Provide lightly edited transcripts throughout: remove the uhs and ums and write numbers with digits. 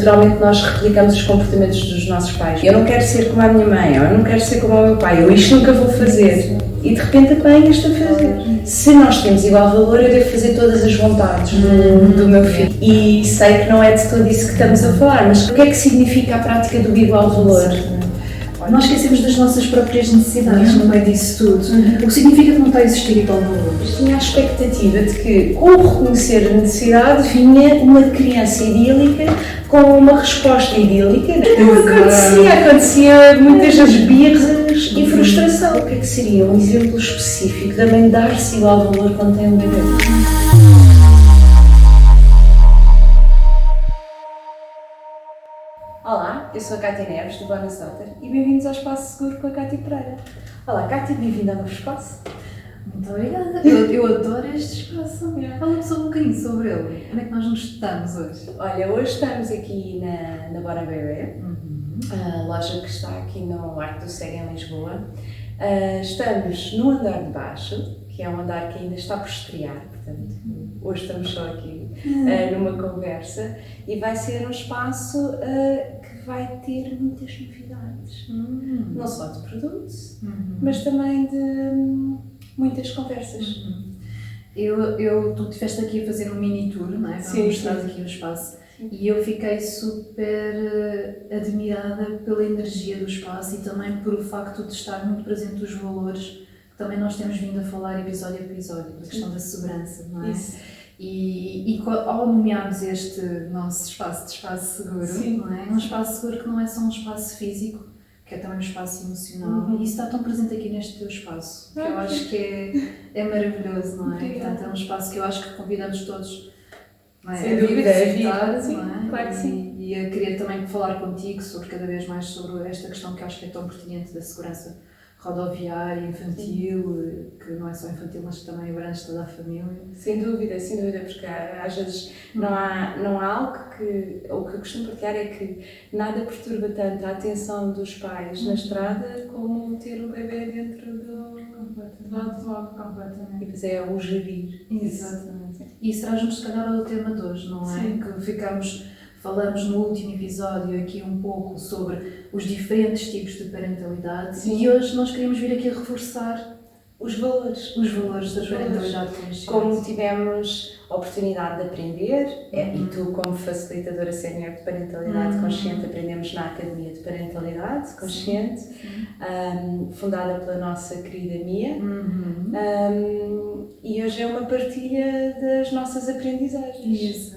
naturalmente nós replicamos os comportamentos dos nossos pais. Eu não quero ser como a minha mãe, ou eu não quero ser como o meu pai, eu isto nunca vou fazer. E de repente apanhas-te a fazer. Se nós temos igual valor, eu devo fazer todas as vontades do meu filho. E sei que não é de todo isso que estamos a falar, mas o que é que significa a prática do igual valor? Nós esquecemos das nossas próprias necessidades no meio disso tudo. O que significa que não está a existir igual valor. Eu tinha a expectativa de que, com o reconhecer a necessidade, vinha uma criança idílica com uma resposta idílica. Acontecia muitas das birras e frustração. O que é que seria um exemplo específico da mãe dar-se igual valor quando tem um bebê? Olá, eu sou a Cátia Neves, do Bonus Daughter, e bem-vindos ao Espaço Seguro com a Cátia Pereira. Olá, Cátia, bem-vinda ao novo espaço. Muito obrigada. Eu adoro este espaço. Fala-me só um bocadinho sobre ele. Onde é que nós nos estamos hoje? Olha, hoje estamos aqui na Bora Bebê, a loja que está aqui no Arco do Cego, em Lisboa. Estamos no andar de baixo, que é um andar que ainda está por estrear, portanto, hoje estamos só aqui numa conversa, e vai ser um espaço que vai ter muitas novidades, não só de produtos, mas também de muitas conversas. Tu estiveste aqui a fazer um mini tour, não é? Para mostrar aqui o espaço. E eu fiquei super admirada pela energia do espaço e também por o facto de estar muito presente os valores que também nós temos vindo a falar episódio a episódio, a questão da segurança, não é? Isso. E ao nomearmos este nosso espaço de espaço seguro, não é? Um espaço seguro que não é só um espaço físico, que é também um espaço emocional, e isso está tão presente aqui neste teu espaço, que eu acho que é maravilhoso, não é? Portanto, é um espaço que eu acho que convidamos todos, não é? Sem dúvida, a visitar, sim, não é? claro que sim. E a querer também falar contigo sobre cada vez mais sobre esta questão que eu acho que é tão pertinente da segurança rodoviária, infantil, que não é só infantil, mas que também abrange toda a família. Sem dúvida, porque às vezes não há algo que, o que eu costumo partilhar é que nada perturba tanto a atenção dos pais na estrada como ter um bebê dentro do automóvel. Completamente. E depois é o gerir. Exatamente. E isso traz-nos, se calhar, ao tema de hoje, não é? Sim. Que falamos no último episódio aqui um pouco sobre os diferentes tipos de parentalidade. Sim. E hoje nós queríamos vir aqui a reforçar Os valores da parentalidade consciente. Como tivemos a oportunidade de aprender, e tu como facilitadora sénior de parentalidade consciente, aprendemos na Academia de Parentalidade Consciente, fundada pela nossa querida Mia, e hoje é uma partilha das nossas aprendizagens.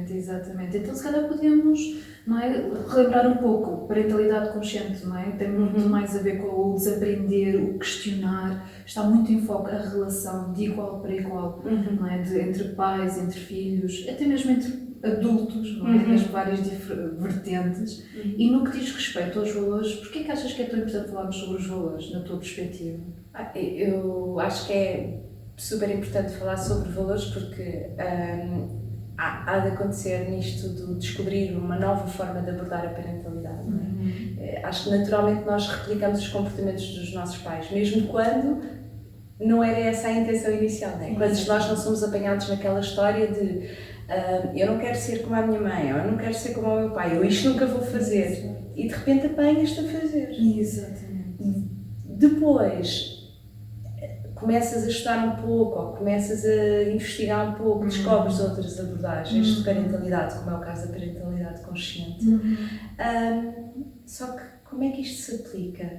Exatamente. Então se calhar podemos, não é, relembrar um pouco parentalidade consciente, não é? Tem muito mais a ver com o desaprender, o questionar, está muito em foco a relação de igual para igual, não é? Entre pais, entre filhos, até mesmo entre adultos, não é? Nas várias vertentes. E no que diz respeito aos valores, porquê é que achas que é tão importante falarmos sobre os valores, na tua perspectiva? Eu acho que é super importante falar sobre valores porque há de acontecer nisto de descobrir uma nova forma de abordar a parentalidade. Não é? Acho que naturalmente nós replicamos os comportamentos dos nossos pais, mesmo quando não era essa a intenção inicial. Não é? Quando nós não somos apanhados naquela história de eu não quero ser como a minha mãe, ou eu não quero ser como o meu pai, eu isto nunca vou fazer. E de repente apanhas-te a fazer. Exatamente. Depois começas a estudar um pouco, ou começas a investigar um pouco, descobres outras abordagens de parentalidade, como é o caso da parentalidade consciente. Só que como é que isto se aplica?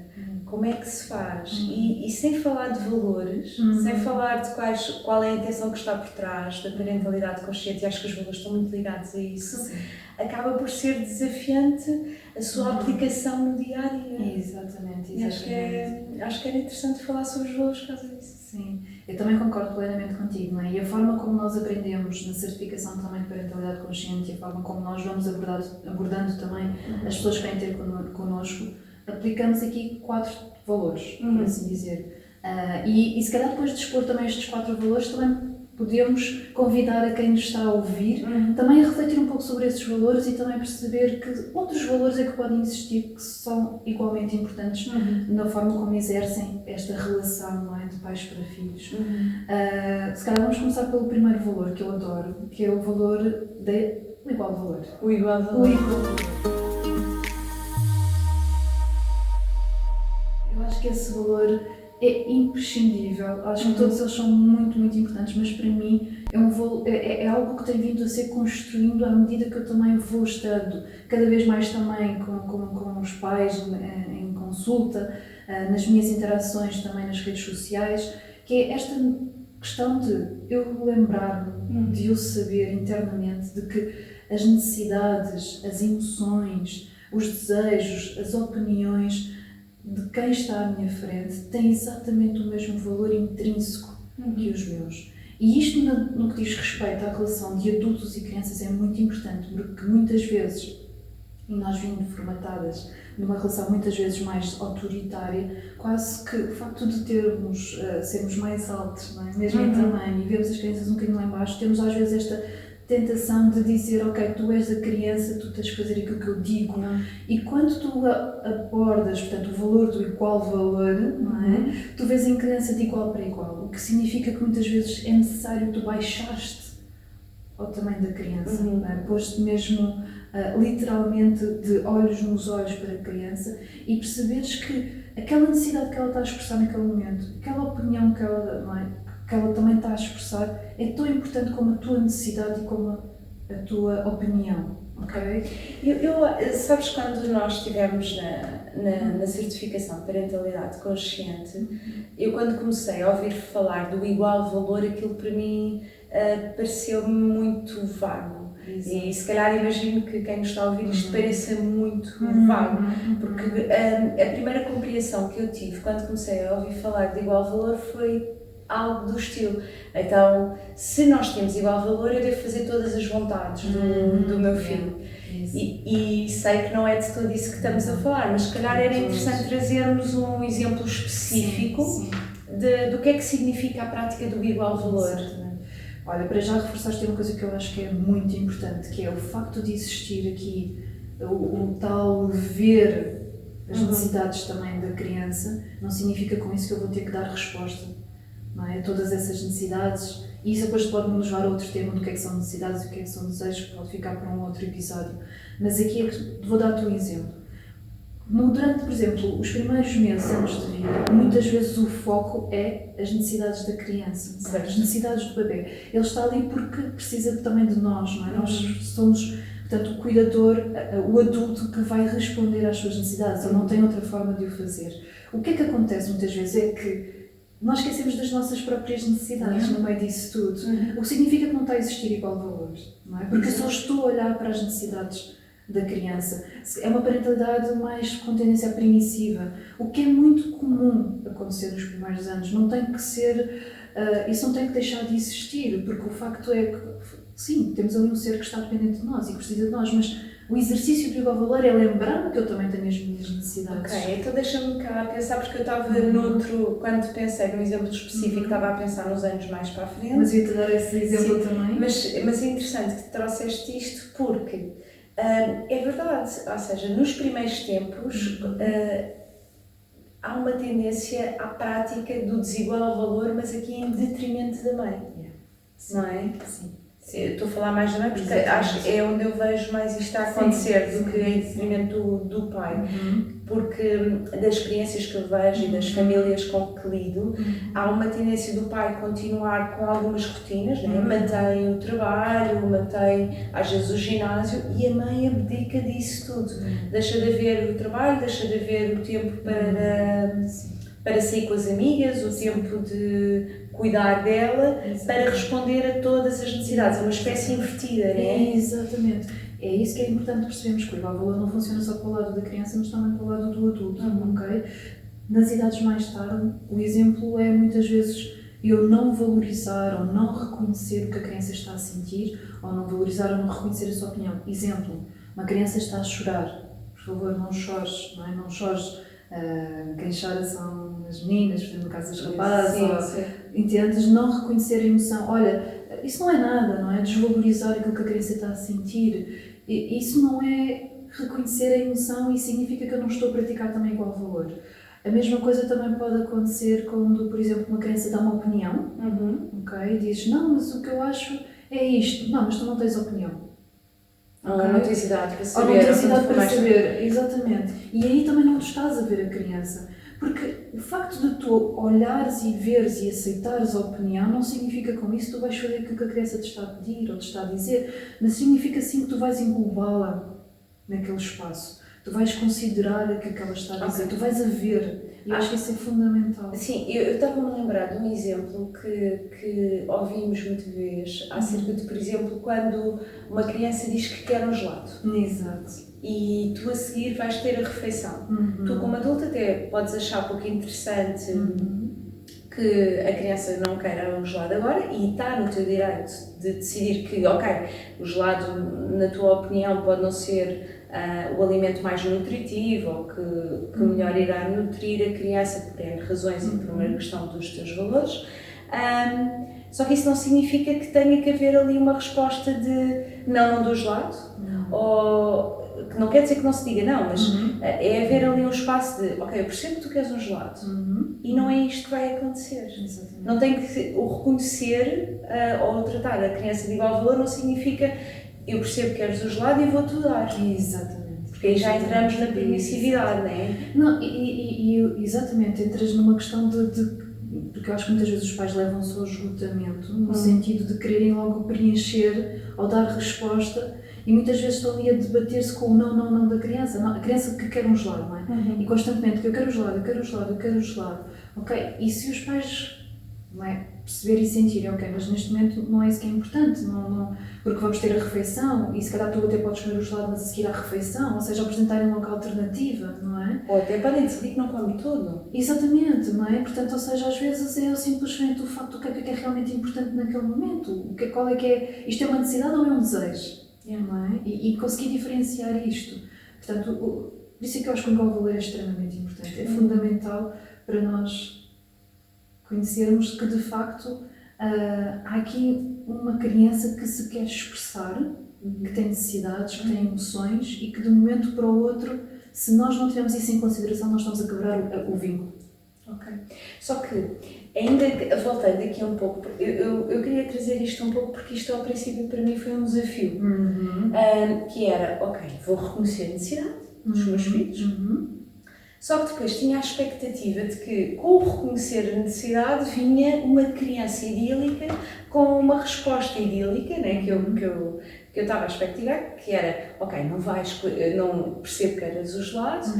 Como é que se faz? E sem falar de valores, sem falar de qual é a intenção que está por trás da parentalidade consciente, e acho que os valores estão muito ligados a isso, acaba por ser desafiante a sua aplicação no dia-a-dia. Exatamente. E acho que era interessante falar sobre os valores por causa disso. Sim, eu também concordo plenamente contigo, não é? E a forma como nós aprendemos na certificação também de parentalidade consciente e a forma como nós vamos abordando também as pessoas que vêm ter connosco, aplicamos aqui 4 valores, por assim dizer. E se calhar depois de expor também estes 4 valores, também podemos convidar a quem nos está a ouvir também a refletir um pouco sobre esses valores e também perceber que outros valores é que podem existir que são igualmente importantes na forma como exercem esta relação, não é, de pais para filhos. Se calhar vamos começar pelo primeiro valor que eu adoro, que é o valor da O igual valor. O igual O valor. igual valor. Eu acho que esse valor é imprescindível. Acho que todos eles são muito, muito importantes, mas para mim é algo que tem vindo a ser construindo à medida que eu também vou estando cada vez mais também com os pais em consulta, nas minhas interações também nas redes sociais, que é esta questão de eu lembrar-me, de eu saber internamente de que as necessidades, as emoções, os desejos, as opiniões de quem está à minha frente têm exatamente o mesmo valor intrínseco que os meus. E isto no que diz respeito à relação de adultos e crianças é muito importante, porque muitas vezes, e nós vindo formatadas numa relação muitas vezes mais autoritária, quase que o facto de sermos mais altos, não é? Mesmo em tamanho, e vemos as crianças um bocadinho lá em baixo, temos às vezes esta tentação de dizer, ok, tu és a criança, tu tens que fazer aquilo que eu digo. E quando tu abordas, portanto, o valor do igual valor, não é? Tu vês em criança de igual para igual, o que significa que muitas vezes é necessário tu baixares-te ao tamanho da criança, não é? Pôs-te mesmo literalmente de olhos nos olhos para a criança e perceberes que aquela necessidade que ela está a expressar naquele momento, aquela opinião que ela, não é? Que ela também está a expressar, é tão importante como a tua necessidade e como a tua opinião, ok? Sabes, quando nós estivemos na certificação de parentalidade consciente, eu quando comecei a ouvir falar do igual valor, aquilo para mim pareceu-me muito vago. E se calhar imagino que quem nos está a ouvir isto pareça muito vago, porque a primeira compreensão que eu tive quando comecei a ouvir falar de igual valor foi algo do estilo, então, se nós temos igual valor, eu devo fazer todas as vontades do meu filho. E sei que não é de todo isso que estamos a falar, mas se calhar era interessante trazermos um exemplo específico do que é que significa a prática do igual valor. Olha, para já reforçaste uma coisa que eu acho que é muito importante, que é o facto de existir aqui o tal ver as necessidades também da criança, não significa com isso que eu vou ter que dar resposta. Não é? Todas essas necessidades, e isso depois pode nos levar a outro tema do que é que são necessidades e o que é que são desejos, que pode ficar para um outro episódio. Mas aqui é que vou dar-te um exemplo. Durante, por exemplo, os primeiros meses antes de vida, muitas vezes o foco é as necessidades da criança, as necessidades do bebê. Ele está ali porque precisa também de nós, não é? Nós somos, portanto, o cuidador, o adulto que vai responder às suas necessidades, ele não tem outra forma de o fazer. O que é que acontece muitas vezes é que nós esquecemos das nossas próprias necessidades no meio disso tudo. O que significa que não está a existir igual valor, não é? Porque eu só estou a olhar para as necessidades da criança. É uma parentalidade mais com tendência permissiva, o que é muito comum acontecer nos primeiros anos. Não tem que ser, isso não tem que deixar de existir, porque o facto é que, sim, temos ali um ser que está dependente de nós e que precisa de nós, mas o exercício do igual valor é lembrar-me que eu também tenho as minhas necessidades. Ok, então deixa-me cá pensar, porque eu estava noutro, quando pensei num exemplo específico, estava a pensar nos anos mais para a frente. Mas ia-te dar esse exemplo também. Mas é interessante que trouxeste isto porque é verdade, ou seja, nos primeiros tempos há uma tendência à prática do desigual valor, mas aqui em detrimento da mãe, não é? Sim. Eu estou a falar mais da mãe porque acho que é onde eu vejo mais isto a acontecer do que em detrimento do pai. Porque das experiências que eu vejo e das famílias com que lido, há uma tendência do pai continuar com algumas rotinas, né? Mantém o trabalho, mantém às vezes o ginásio e a mãe abdica disso tudo. Deixa de haver o trabalho, deixa de haver o tempo para sair com as amigas, o tempo de cuidar dela, para responder a todas as necessidades. É uma espécie invertida, não é? Exatamente. É isso que é importante percebermos, que o igual valor não funciona só para o lado da criança, mas também para o lado do adulto, ok? Nas idades mais tarde, o exemplo é muitas vezes eu não valorizar ou não reconhecer o que a criança está a sentir, ou não valorizar ou não reconhecer a sua opinião. Exemplo, uma criança está a chorar, por favor não chores, não é? Não chores. Quem chora são as meninas, por exemplo, no caso das rapazes, entendes? Não reconhecer a emoção. Olha, isso não é nada, não é? Desvalorizar aquilo que a criança está a sentir. Isso não é reconhecer a emoção e significa que eu não estou a praticar também igual valor. A mesma coisa também pode acontecer quando, por exemplo, uma criança dá uma opinião, ok? Diz, não, mas o que eu acho é isto. Não, mas tu não tens opinião. Ou não tens idade para Ou saber. não tens idade para mais saber, exatamente. E aí também não tu estás a ver a criança. Porque o facto de tu olhares e veres e aceitares a opinião não significa com isso que tu vais fazer aquilo que a criança te está a pedir ou te está a dizer, mas significa sim que tu vais englobá-la naquele espaço. Tu vais considerar aquilo que ela está a dizer, tu vais a ver. E eu acho que isso é fundamental. Sim, eu estava-me a lembrar de um exemplo que ouvimos muitas vezes acerca de, por exemplo, quando uma criança diz que quer um gelado. Exato. E tu a seguir vais ter a refeição. Tu como adulto até podes achar um pouco interessante que a criança não queira um gelado agora e está no teu direito de decidir que, ok, o gelado, na tua opinião, pode não ser o alimento mais nutritivo ou que melhor irá nutrir a criança por N razões e por uma questão dos teus valores. Só que isso não significa que tenha que haver ali uma resposta de não dou gelado, ou que não quer dizer que não se diga não, mas é haver ali um espaço de ok, eu percebo que tu queres um gelado e não é isto que vai acontecer. Exatamente. Não tem que o reconhecer ou tratar a criança de igual valor não significa eu percebo que queres o gelado e vou-te dar. Exatamente. Porque aí já entramos na permissividade, não é? Não, exatamente, entras numa questão porque eu acho que muitas vezes os pais levam-se ao esgotamento, no sentido de quererem logo preencher ou dar resposta, e muitas vezes estão ali a debater-se com o não da criança. Não, a criança que quer um gelado, não é? E constantemente que eu quero o gelado, eu quero o gelado, eu quero o gelado. Ok, e se os pais não é, perceberem e sentirem, ok, mas neste momento não é isso que é importante, porque vamos ter a refeição e se calhar tu até podes comer o gelado mas a seguir à refeição, ou seja, apresentarem uma alternativa, não é? Ou até podem decidir que não come tudo. Exatamente, não é? Portanto, ou seja, às vezes é simplesmente o facto do que é realmente importante naquele momento, qual é que é, isto é uma necessidade ou é um desejo, não é? E conseguir diferenciar isto. Portanto, por isso é que eu acho que o valor é extremamente importante, é fundamental para nós conhecermos que de facto há aqui uma criança que se quer expressar, que tem necessidades, que tem emoções e que de um momento para o outro, se nós não tivermos isso em consideração, nós estamos a quebrar o vínculo. Ok. Só que, ainda voltando aqui um pouco, eu queria trazer isto um pouco porque isto ao princípio para mim foi um desafio. Que era, ok, vou reconhecer a necessidade dos meus filhos. Só que depois tinha a expectativa de que, com o reconhecer a necessidade, vinha uma criança idílica com uma resposta idílica, né, que eu estava a expectar, que era, ok, não percebo que eras o gelado,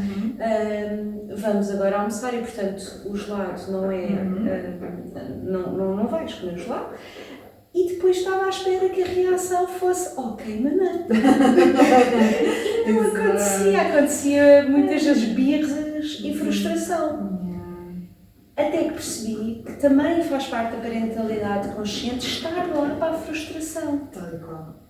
vamos agora almoçar e, portanto, o gelado não é, não vais comer o gelado. E depois estava à espera que a reação fosse ok, mamãe. E não acontecia muitas das birras e frustração. Até que percebi que também faz parte da parentalidade consciente estar lá para a frustração.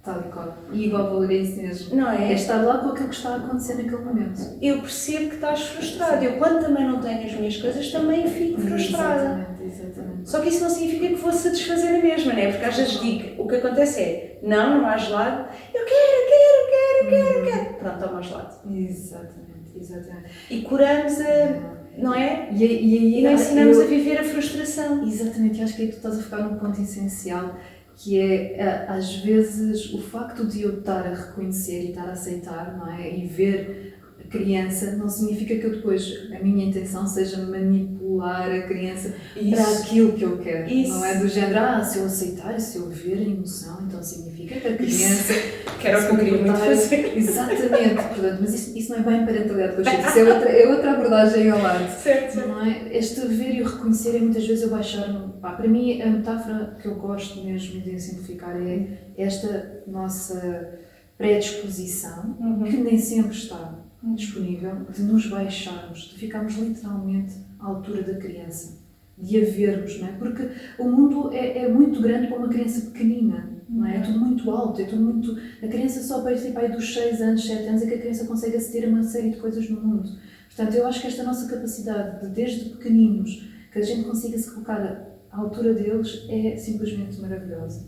Tal e qual. E igual valor é isso mesmo. Não é? É estar lá com aquilo que está a acontecer naquele momento. Eu percebo que estás frustrado. Eu, quando também não tenho as minhas coisas, também fico frustrada. Exatamente. Só que isso não significa que vou satisfazer a mesma, não é? Porque às vezes digo, o que acontece é, não há gelado, eu quero. Pronto, toma gelado. Exatamente. E curamos a... Não é? E não ensinamos a viver a frustração. Exatamente, eu acho que aí tu estás a focar num ponto essencial, que é, às vezes, o facto de eu estar a reconhecer e estar a aceitar, não é? E ver a criança, não significa que eu depois, a minha intenção seja manipular a criança para aquilo que eu quero. Não é do género, se eu aceitar e se eu ver a emoção, então significa que a criança... Que era o que eu queria muito fazer. Exatamente, portanto, mas isso não é bem parentalidade consciente, isso é outra abordagem ao lado. Certo. Não é? Este ver e o reconhecer é muitas vezes eu baixar-me. Para mim, a metáfora que eu gosto mesmo de simplificar é esta nossa predisposição, que nem sempre está disponível, de nos baixarmos, de ficarmos literalmente à altura da criança, de a vermos, não é? Porque o mundo é muito grande para uma criança pequenina. Não é? É tudo muito alto, é tudo muito... A criança só participa aí dos 6 anos, 7 anos, é que a criança consegue aceder a uma série de coisas no mundo. Portanto, eu acho que esta nossa capacidade de, desde pequeninos, que a gente consiga se colocar à altura deles, é simplesmente maravilhosa.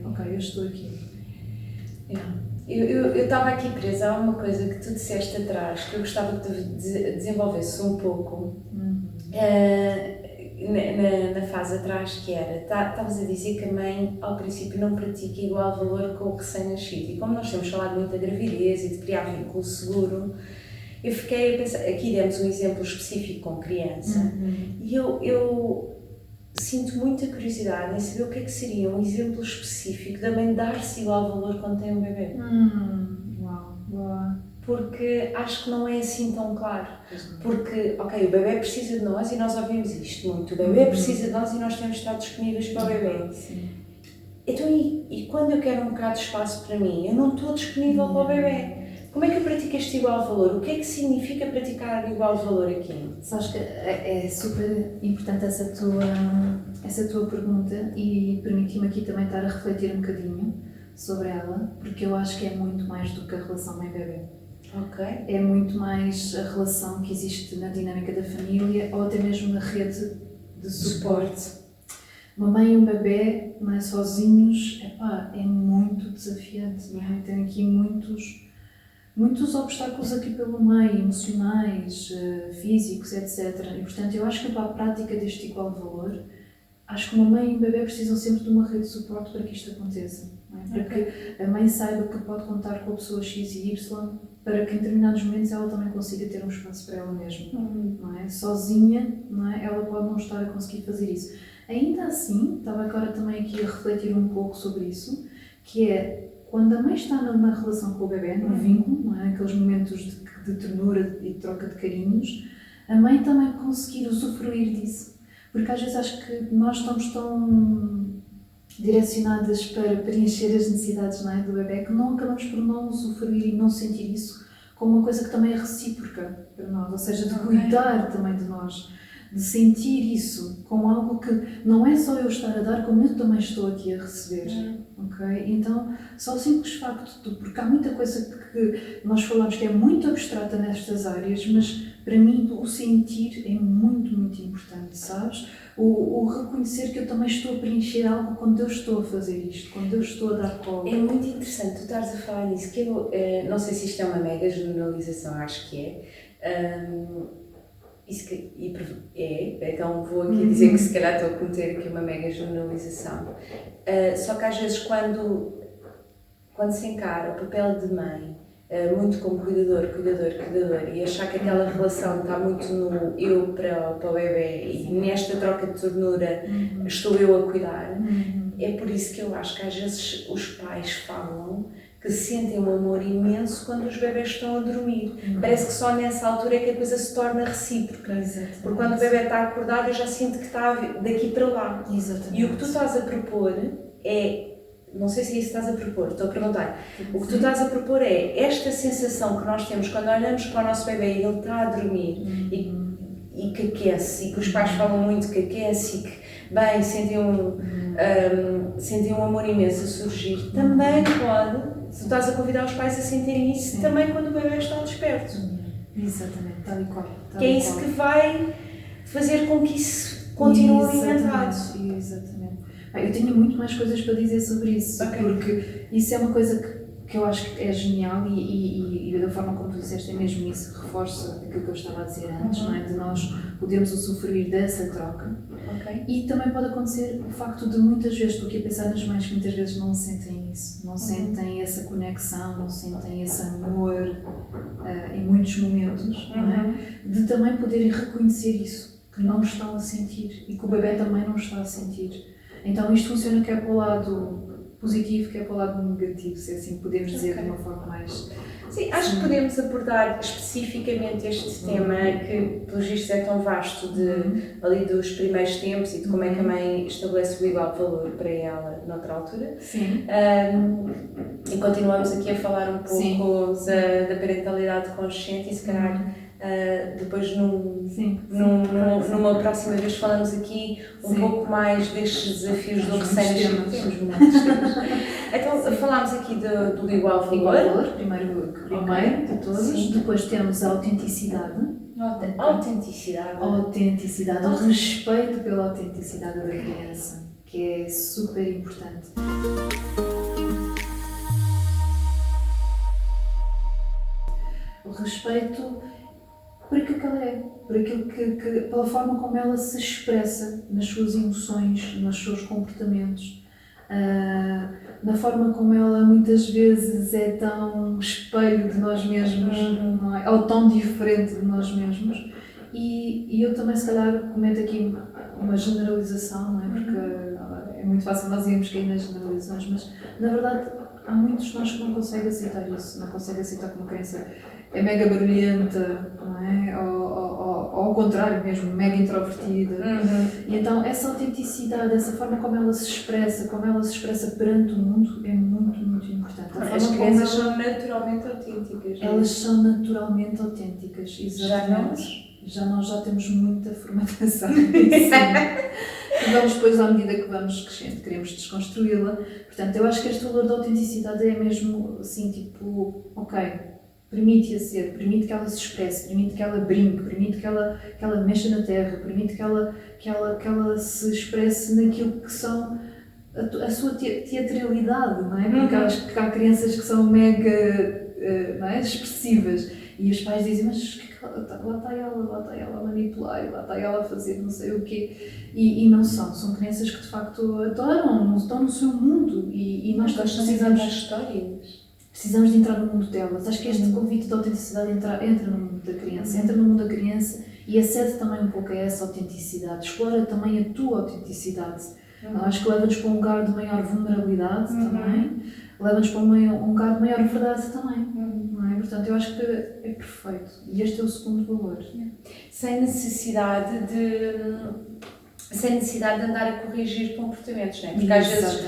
Ok, eu estou aqui. Eu estava aqui presa a uma coisa que tu disseste atrás, que eu gostava que desenvolvesse um pouco, na fase atrás que era, estavas a dizer que a mãe ao princípio não pratica igual valor com o recém-nascido, e como nós temos falado muito da gravidez e de criar vínculo seguro, eu fiquei a pensar, aqui demos um exemplo específico com criança, e eu sinto muita curiosidade em saber o que é que seria um exemplo específico da mãe dar-se igual valor quando tem um bebê. Uau. Porque acho que não é assim tão claro. Porque, ok, o bebê precisa de nós e nós ouvimos isto muito. O bebê precisa de nós e nós temos de estar disponíveis para o bebê. Sim. Então, e quando eu quero um bocado de espaço para mim, eu não estou disponível para o bebê. Como é que eu pratico este igual valor? O que é que significa praticar igual valor aqui? Sabes que é super importante essa tua pergunta e permiti-me aqui também estar a refletir um bocadinho sobre ela, porque eu acho que é muito mais do que a relação mãe-bebê. Ok. É muito mais a relação que existe na dinâmica da família ou até mesmo na rede de suporte. Uma mãe e um bebê, não é, sozinhos, é muito desafiante, não é? Tem aqui muitos obstáculos aqui pelo meio, emocionais, físicos, etc. E portanto eu acho que para a prática deste igual valor, acho que uma mãe e um bebê precisam sempre de uma rede de suporte para que isto aconteça. Não é? Para que a mãe saiba que pode contar com a pessoa X e Y, para que em determinados momentos ela também consiga ter um espaço para ela mesma. Não é? Sozinha, não é? Ela pode não estar a conseguir fazer isso. Ainda assim, estava agora também aqui a refletir um pouco sobre isso, que é quando a mãe está na relação com o bebê, no vínculo, não é? Aqueles momentos de ternura e de troca de carinhos, a mãe também conseguir usufruir disso. Porque às vezes acho que nós estamos tão direcionadas para preencher as necessidades, não é, do bebê, que não acabamos por não usufruir e não sentir isso como uma coisa que também é recíproca para nós, ou seja, de cuidar também de nós, de sentir isso como algo que não é só eu estar a dar, como eu também estou aqui a receber. Ok? Então, só o simples facto de, porque há muita coisa que nós falamos que é muito abstrata nestas áreas, mas para mim o sentir é muito, muito importante, sabes? O reconhecer que eu também estou a preencher algo quando eu estou a fazer isto, quando eu estou a dar colo. É muito interessante tu estares a falar nisso, que eu não sei se isto é uma mega generalização, acho que é. Isso que então vou aqui dizer que se calhar estou a cometer aqui uma mega generalização. Só que às vezes quando se encara o papel de mãe muito como cuidador, e achar que aquela relação está muito no eu para o bebê e nesta troca de ternura estou eu a cuidar, é por isso que eu acho que às vezes os pais falam que sentem um amor imenso quando os bebés estão a dormir. Parece que só nessa altura é que a coisa se torna recíproca. Exatamente. Porque quando o bebê está acordado eu já sinto que está daqui para lá. Exatamente. E o que tu estás a propor é, não sei se é isso que estás a propor, estou a perguntar, o que tu estás a propor é esta sensação que nós temos quando olhamos para o nosso bebê e ele está a dormir e que aquece, e que os pais falam muito que aquece e que, bem, sentem um amor imenso a surgir, também pode. Se tu estás a convidar os pais a sentirem isso também quando o bebê está desperto. Exatamente, tal e qual. Que é isso que vai fazer com que isso continue alimentado. Exatamente. Eu tenho muito mais coisas para dizer sobre isso, porque isso é uma coisa que eu acho que é genial e da forma como tu disseste é mesmo isso que reforça aquilo que eu estava a dizer antes, não é? De nós podermos usufruir dessa troca. E também pode acontecer o facto de muitas vezes, estou aqui a pensar nas mães que muitas vezes não sentem isso, não sentem essa conexão, não sentem esse amor em muitos momentos, não é? De também poderem reconhecer isso, que não estão a sentir e que o bebê também não está a sentir. Então isto funciona quer para o lado positivo, quer para o lado negativo, se assim podemos dizer de uma forma mais... Sim, acho que podemos abordar especificamente este tema que, pelos vistos, é tão vasto ali dos primeiros tempos e de como é que a mãe estabelece o igual valor para ela noutra altura. Sim. E continuamos aqui a falar um pouco da parentalidade consciente e se calhar depois numa próxima vez falamos aqui um pouco mais destes desafios do recém-nascido. Então falámos aqui do igual valor. Primeiro de todos. Depois temos a autenticidade. Autenticidade, o respeito pela autenticidade da criança, que é super importante. O respeito por aquilo que ela é, por aquilo pela forma como ela se expressa nas suas emoções, nos seus comportamentos, na forma como ela muitas vezes é tão espelho de nós mesmos, não é? Ou tão diferente de nós mesmos. E eu também, se calhar, comento aqui uma generalização, não é? Porque é muito fácil nós irmos cair nas generalizações, mas na verdade há muitos de nós que não conseguem aceitar isso, não conseguem aceitar que uma criança é mega barulhenta, não é? Ou ao contrário mesmo, mega introvertida. E então essa autenticidade, essa forma como ela se expressa perante o mundo é muito, muito importante. As crianças são naturalmente autênticas. Elas são naturalmente autênticas, exatamente. Nós já temos muita formatação nisso. E vamos depois, à medida que vamos crescendo, queremos desconstruí-la. Portanto, eu acho que este valor da autenticidade é mesmo assim, tipo, ok, permite-a ser, permite que ela se expresse, permite que ela brinque, permite que ela mexa na terra, permite que ela se expresse naquilo que são a sua teatralidade, não é? Porque acho que há crianças que são mega não é? Expressivas e os pais dizem, mas lá está ela a manipular, lá está ela a fazer não sei o quê, e não são crianças que de facto adoram, estão no seu mundo e nós precisamos das histórias. Precisamos de entrar no mundo delas. Acho que este convite de autenticidade entra no mundo da criança, entra no mundo da criança e acede também um pouco a essa autenticidade, explora também a tua autenticidade. Acho que leva-nos para um lugar de maior vulnerabilidade também, leva-nos para um lugar de maior verdade também. Não é? Portanto, eu acho que é perfeito. E este é o segundo valor. Sem necessidade de andar a corrigir comportamentos, não é? Porque às vezes,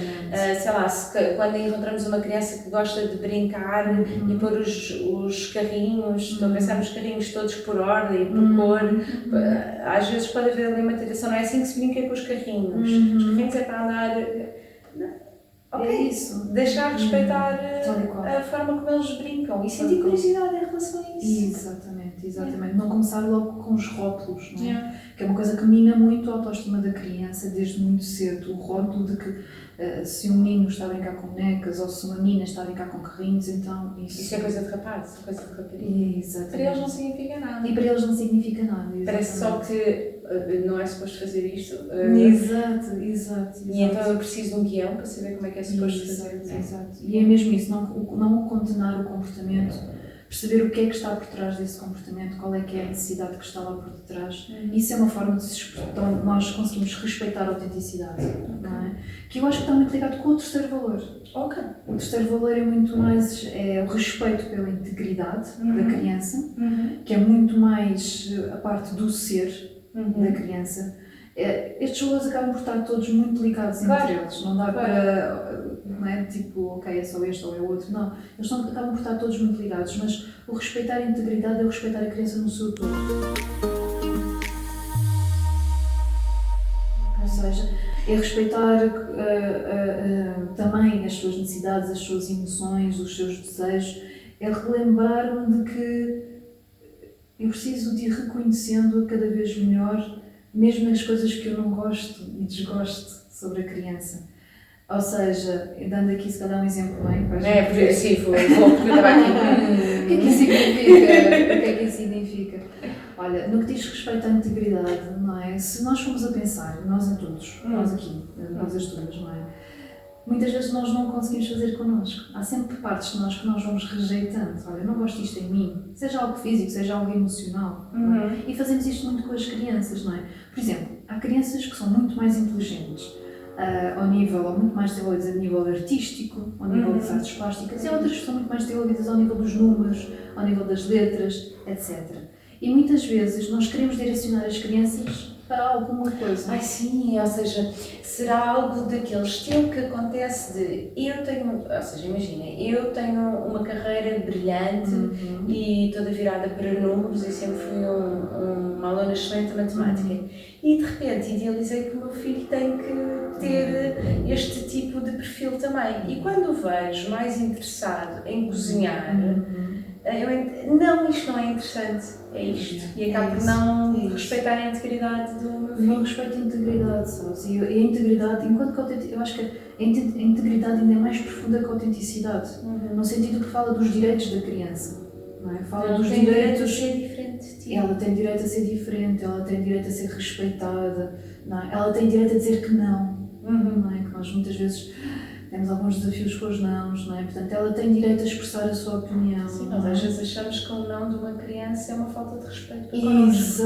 sei lá, quando encontramos uma criança que gosta de brincar e pôr os carrinhos, estou a pensar nos carrinhos todos por ordem, por cor, às vezes pode haver ali uma tentação, não é assim que se brinca com os carrinhos. Os carrinhos é para andar... Ok, é isso. Deixar respeitar a forma como eles brincam e sentir curiosidade em relação a isso. Exatamente. Não começar logo com os rótulos, não é? Que é uma coisa que mina muito a autoestima da criança desde muito cedo. O rótulo de que se um menino está a brincar com bonecas ou se uma menina está a brincar com carrinhos, então isso é coisa de rapaz, coisa de rapariga. Exatamente. Para eles não significa nada. E para eles não significa nada. Exatamente. Parece só que não é suposto fazer isto. Exato. E então eu preciso de um guião para saber como é que é suposto fazer. Exato. E é mesmo isso, não condenar o comportamento, perceber o que é que está por trás desse comportamento, qual é que é a necessidade que está lá por detrás. Isso é uma forma de então, nós conseguimos respeitar a autenticidade, não é? Que eu acho que está muito ligado com o terceiro valor. O terceiro valor é muito mais o respeito pela integridade da criança, que é muito mais a parte do ser da criança. Estes valores acabam por estar todos muito ligados entre eles, não dá para, não é tipo, ok, é só este ou é o outro, não. Eles acabam por estar todos muito ligados, mas o respeitar a integridade é o respeitar a criança no seu todo. Ou seja, é respeitar também as suas necessidades, as suas emoções, os seus desejos, é relembrar-me de que eu preciso de ir reconhecendo cada vez melhor mesmo as coisas que eu não gosto e desgosto sobre a criança. Ou seja, dando aqui se calhar um exemplo bem... porque sim, vou porque eu estava aqui. O que é que isso significa? O que é que isso significa? Olha, no que diz respeito à integridade, não é? Se nós formos a pensar, nós adultos, nós aqui, nós as duas, não é? Muitas vezes nós não conseguimos fazer connosco. Há sempre partes de nós que nós vamos rejeitando. Olha, eu não gosto disto em mim. Seja algo físico, seja algo emocional. Não é? E fazemos isto muito com as crianças, não é? Por exemplo, há crianças que são muito mais inteligentes ao nível, ou muito mais desenvolvidas a nível artístico, ao nível das artes plásticas, e outras que são muito mais desenvolvidas ao nível dos números, ao nível das letras, etc. E muitas vezes nós queremos direcionar as crianças para alguma coisa. Ai sim, ou seja, será algo daquele estilo que acontece de imagina, eu tenho uma carreira brilhante e toda virada para números e sempre fui uma aluna excelente de matemática e de repente idealizei que o meu filho tem que ter este tipo de perfil também e quando o vejo mais interessado em cozinhar não, isto não é interessante, é isto. E acabo por não respeitar a integridade do meu filho. Não respeito a integridade, sabes? E a integridade, eu acho que a integridade ainda é mais profunda que a autenticidade, no sentido que fala dos direitos da criança. não é? Fala Ela dos tem direito a direitos. ser diferente de ti. Ela tem direito a ser diferente, ela tem direito a ser respeitada, não é? Ela tem direito a dizer que não, não é? Que nós muitas vezes temos alguns desafios com os nãos, não é? Portanto, ela tem direito a expressar a sua opinião. Sim, nós às vezes achamos que um não de uma criança é uma falta de respeito para connosco.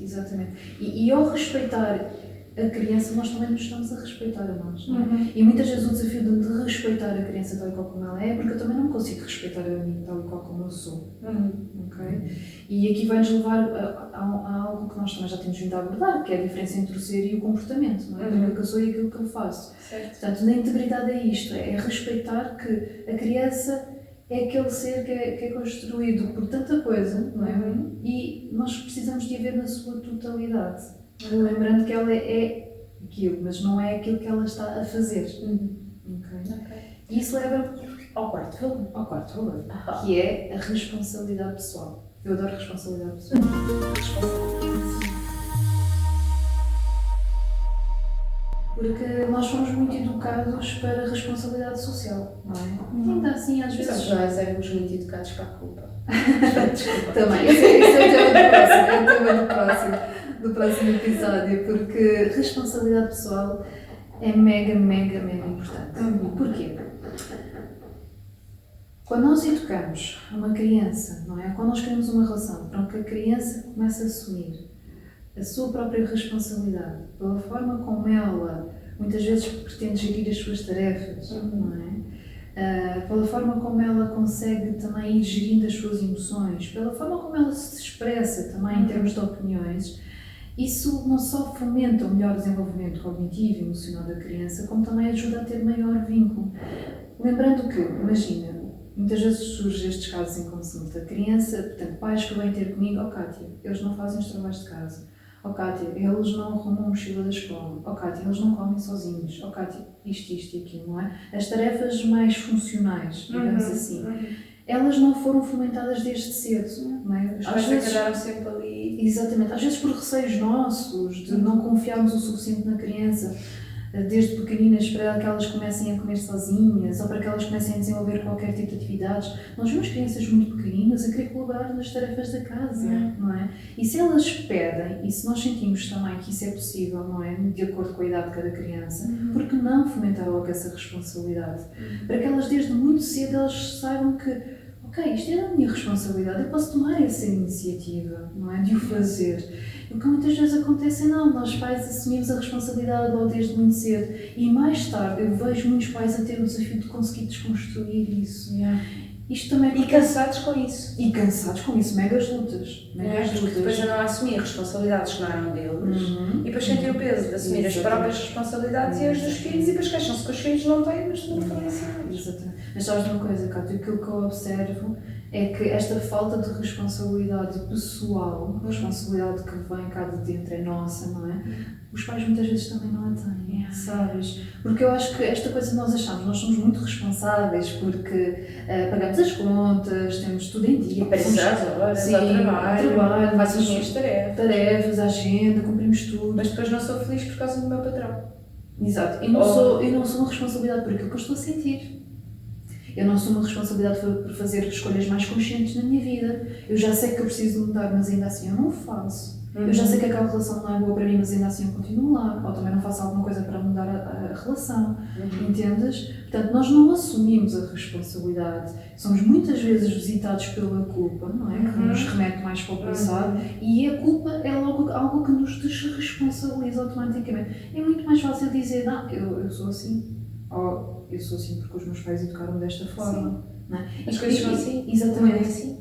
Exatamente. E ao respeitar a criança, nós também nos estamos a respeitar a nós, não é? E muitas vezes o desafio de respeitar a criança tal e qual como ela é porque eu também não consigo respeitar a mim tal e qual como eu sou. Ok? E aqui vai-nos levar a algo que nós também já temos vindo a abordar, que é a diferença entre o ser e o comportamento, não é? Aquilo que eu sou e aquilo que eu faço. Certo. Portanto, na integridade é isto, é respeitar que a criança é aquele ser que é construído por tanta coisa, não é? E nós precisamos de a ver na sua totalidade. Lembrando que ela é aquilo, mas não é aquilo que ela está a fazer. Okay? E isso leva ao quarto valor, que é a responsabilidade pessoal. Eu adoro responsabilidade pessoal. Porque nós fomos muito educados para a responsabilidade social, não é? Ainda assim, às vezes. Nós éramos muito educados para a culpa. Desculpa. Também, esse é o tema do próximo episódio, porque responsabilidade pessoal é mega importante. Porquê? Quando nós educamos uma criança, não é? Quando nós criamos uma relação para que a criança comece a assumir a sua própria responsabilidade, pela forma como ela muitas vezes pretende gerir as suas tarefas, não é? Pela forma como ela consegue também ir gerindo as suas emoções, pela forma como ela se expressa também em termos de opiniões, isso não só fomenta o melhor desenvolvimento cognitivo e emocional da criança, como também ajuda a ter maior vínculo. Lembrando que, imagina, muitas vezes surgem estes casos em consulta. Criança, portanto, pais que vêm ter comigo, Kátia, eles não fazem os trabalhos de casa. Kátia, eles não arrumam a mochila da escola. Kátia, eles não comem sozinhos. Kátia, isto e aquilo, não é? As tarefas mais funcionais, digamos assim, elas não foram fomentadas desde cedo, não é? Às vezes quedaram sempre ali. Exatamente. Às vezes por receios nossos, de não confiarmos o suficiente na criança, desde pequeninas, para que elas comecem a comer sozinhas ou para que elas comecem a desenvolver qualquer tipo de atividades. Nós vemos crianças muito pequeninas a querer colaborar nas tarefas da casa, não é? E se elas pedem, e se nós sentimos também que isso é possível, não é? De acordo com a idade de cada criança, por que não fomentar logo essa responsabilidade? Para que elas desde muito cedo elas saibam que ok, isto é a minha responsabilidade, eu posso tomar essa iniciativa, não é? De o fazer. O que muitas vezes acontece é não, nós pais assumimos a responsabilidade logo desde muito cedo e mais tarde eu vejo muitos pais a ter o desafio de conseguir desconstruir isso. Isto também e cansados com isso. E cansados com isso, megas lutas. Porque depois já não assumir responsabilidades que não eram deles e depois sentir o peso de assumir as próprias responsabilidades e as dos filhos e depois queixam-se que os filhos não têm, mas não podem ensinar. Exatamente. Mas sabes de uma coisa, Cátia, aquilo que eu observo é que esta falta de responsabilidade pessoal, a responsabilidade que vem cá de dentro é nossa, não é? Os pais muitas vezes também não a têm, sabes? Porque eu acho que esta coisa que nós achamos, nós somos muito responsáveis porque pagamos as contas, temos tudo em dia. Aparecemos às horas, ao trabalho, faço as minhas tarefas, a agenda, cumprimos tudo. Mas depois não sou feliz por causa do meu patrão. Exato. E não sou uma responsabilidade por aquilo que eu estou a sentir. Eu não sou uma responsabilidade por fazer escolhas mais conscientes na minha vida. Eu já sei que eu preciso mudar, mas ainda assim eu não o faço. Eu já sei que aquela relação não é boa para mim, mas ainda assim eu continuo lá. Ou também não faço alguma coisa para mudar a relação. Entendes? Portanto, nós não assumimos a responsabilidade. Somos muitas vezes visitados pela culpa, não é? Que nos remete mais para o passado. E a culpa é logo algo que nos desresponsabiliza automaticamente. É muito mais fácil dizer, não, eu sou assim. Ou eu sou assim porque os meus pais educaram desta forma. Não é? As coisas são assim.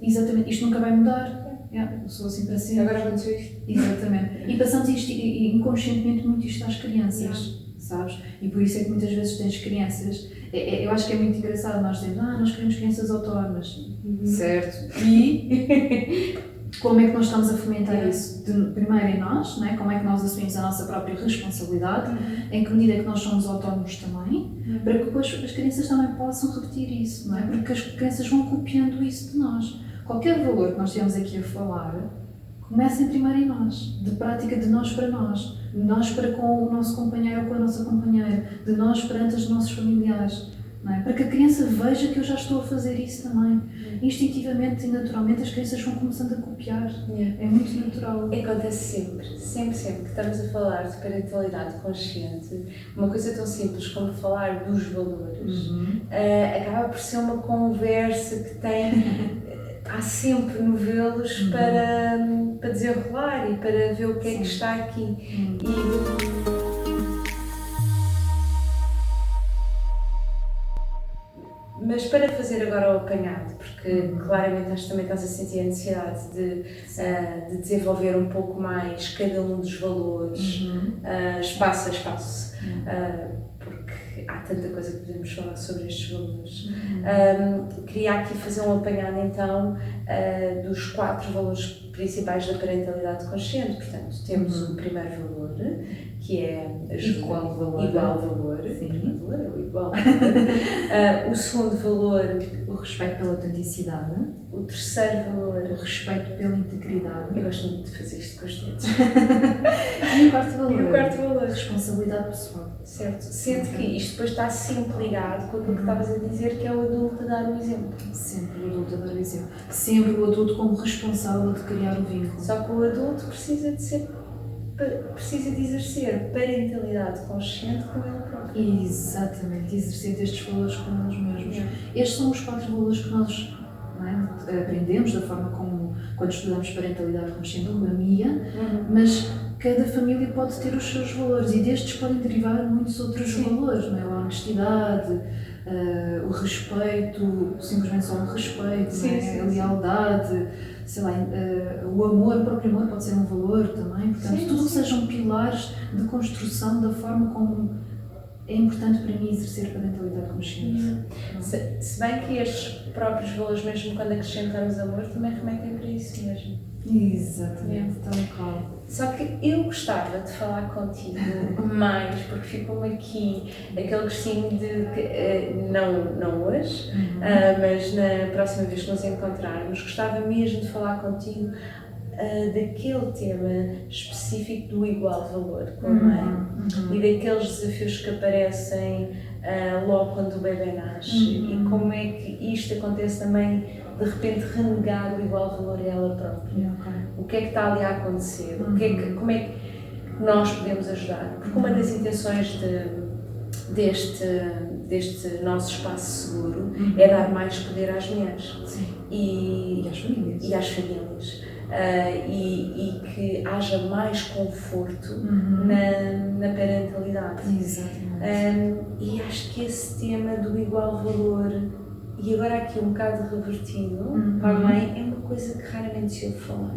Exatamente. Isto nunca vai mudar. Eu sou assim para sempre. Agora aconteceu isto. Exatamente. E passamos isto inconscientemente muito isto às crianças, sabes? E por isso é que muitas vezes tens crianças. Eu acho que é muito engraçado nós dizermos, nós queremos crianças autónomas. Certo. E como é que nós estamos a fomentar isso? Primeiro em nós, não é? Como é que nós assumimos a nossa própria responsabilidade, em que medida é que nós somos autónomos também, para que depois as crianças também possam repetir isso, não é? Porque as crianças vão copiando isso de nós. Qualquer valor que nós temos aqui a falar, começa em primeiro em nós, de prática de nós para nós, de nós para com o nosso companheiro ou com a nossa companheira, de nós perante os nossos familiares. não é? Para que a criança veja que eu já estou a fazer isso também. Instintivamente e naturalmente as crianças vão começando a copiar. É muito natural. Acontece sempre que estamos a falar de parentalidade consciente, uma coisa tão simples como falar dos valores, acaba por ser uma conversa que tem... Há sempre novelos para desenrolar e para ver o que é que está aqui. Mas para fazer agora o apanhado, porque claramente acho que também estás a sentir a necessidade de desenvolver um pouco mais cada um dos valores, espaço a espaço, porque há tanta coisa que podemos falar sobre estes valores. Queria aqui fazer um apanhado então dos 4 valores principais da parentalidade consciente. Portanto, temos o primeiro valor, que é igual valor. Sim. Igual valor. O segundo valor, o respeito pela autenticidade. O terceiro valor, o respeito pela integridade. Eu gosto muito de fazer isto com os dedos. E o quarto valor, a responsabilidade pessoal. Certo. Sendo que isto depois está sempre ligado com aquilo que estavas a dizer, que é o adulto a dar um exemplo. Sempre o adulto a dar o exemplo. Sempre o adulto como responsável de criar o vínculo. Só que o adulto precisa de exercer parentalidade consciente com ele próprio. Exatamente, exercer estes valores com nós mesmos. Estes são os 4 valores que nós aprendemos da forma como, quando estudamos parentalidade consciente com a Mia, mas cada família pode ter os seus valores e destes podem derivar muitos outros valores, não é? A honestidade, o respeito, simplesmente só o respeito, a lealdade, sei lá, o amor, o próprio amor pode ser um valor também, portanto, tudo que sejam pilares de construção da forma como é importante para mim exercer parentalidade consciente. Se bem que estes próprios valores, mesmo quando acrescentamos amor, também remetem para isso mesmo. Exatamente, tal e qual. Só que eu gostava de falar contigo mais, porque ficou-me aqui aquele gostinho de, não hoje, mas na próxima vez que nos encontrarmos, gostava mesmo de falar contigo daquele tema específico do igual valor com a mãe e daqueles desafios que aparecem logo quando o bebê nasce e como é que isto acontece também, de repente renegar o igual valor a ela própria. O que é que está ali a acontecer? Como é que nós podemos ajudar? Porque uma das intenções deste nosso espaço seguro é dar mais poder às mulheres e às famílias. E que haja mais conforto na parentalidade. Exatamente. E acho que esse tema do igual valor, e agora aqui um bocado revertido para a mãe, é uma coisa que raramente se ouve falar.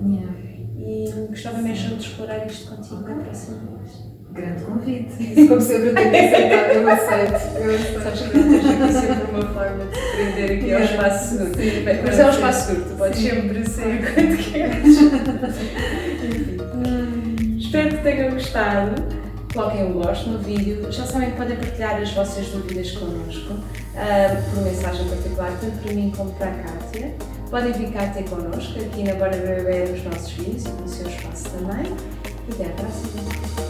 E gostava mesmo de explorar isto contigo na próxima vez. Grande convite. Como sempre eu tenho que aceitar, eu aceito. Sabes que eu tenho aqui sempre uma forma de prender aqui ao espaço seguro. Mas é um espaço seguro, tu podes sempre sair quando queres. Espero que tenham gostado. Coloquem um gosto no vídeo. Já sabem que podem partilhar as vossas dúvidas connosco por mensagem particular, tanto para mim como para a Kátia. Podem vir cá ter connosco aqui na Bora Bebê nos nossos vídeos e no seu espaço também. E até à próxima.